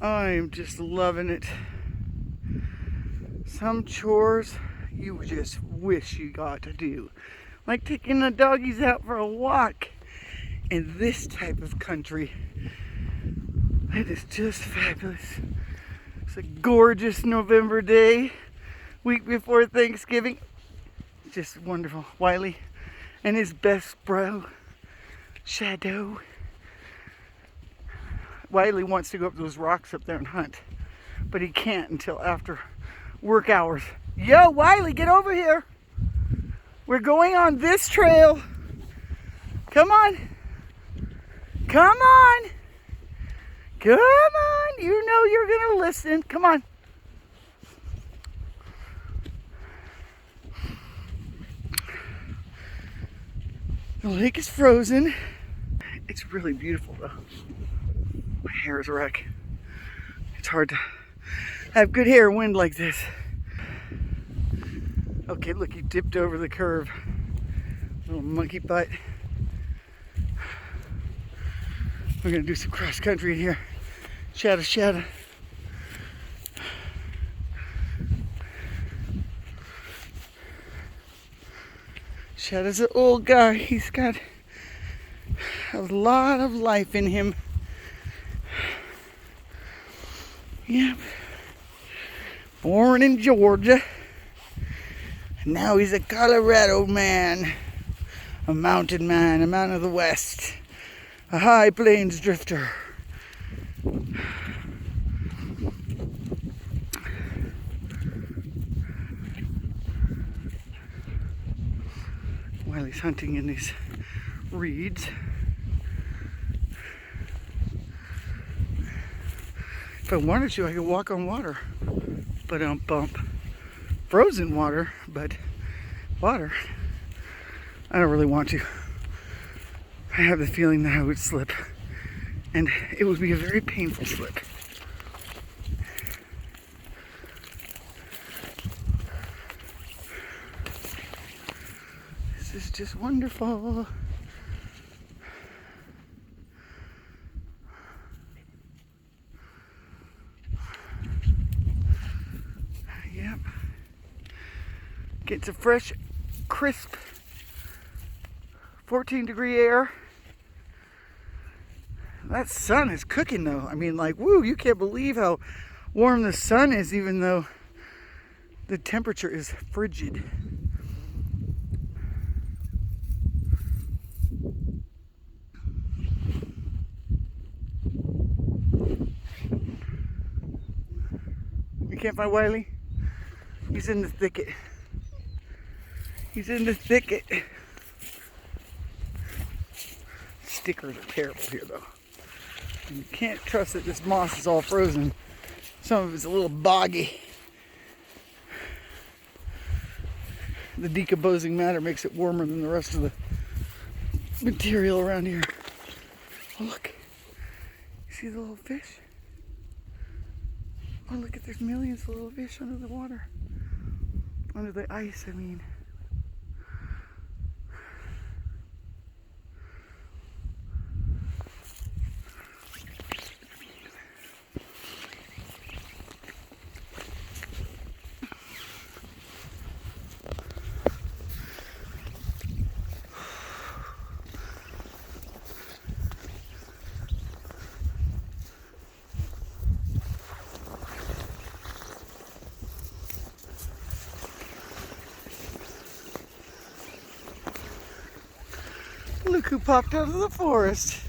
I'm just loving it. Some chores you just wish you got to do. Like taking the doggies out for a walk in this type of country. It is just fabulous. It's a gorgeous November day, week before Thanksgiving. Just wonderful. Wiley and his best bro, Shadow. Wiley wants to go up those rocks up there and hunt, but he can't until after work hours. Yo, Wiley, get over here. We're going on this trail. Come on. Come on. Come on. You know you're going to listen. Come on. The lake is frozen. It's really beautiful though. My hair is a wreck. It's hard to have good hair in wind like this. Okay, look, he dipped over the curve. Little monkey butt. We're gonna do some cross country in here. Shadow, shadow. Shadow's an old guy. He's got a lot of life in him. Yep. Born in Georgia. And now he's a Colorado man. A mountain man, a man of the West. A high plains drifter. While he's hunting in these reeds. If I wanted to, I could walk on water. But bump. Frozen water, but water. I don't really want to. I have the feeling that I would slip. And it would be a very painful slip. This is just wonderful. Yep. Gets a fresh, crisp, 14-degree air. That sun is cooking though. I mean, like, woo, you can't believe how warm the sun is, even though the temperature is frigid. You can't find Wiley? He's in the thicket. He's in the thicket. Stickers are terrible here though. And you can't trust that this moss is all frozen. Some of it's a little boggy. The decomposing matter makes it warmer than the rest of the material around here. Oh look, you see the little fish? Oh look, there's millions of little fish under the water. Under the ice, I mean. Look who popped out of the forest.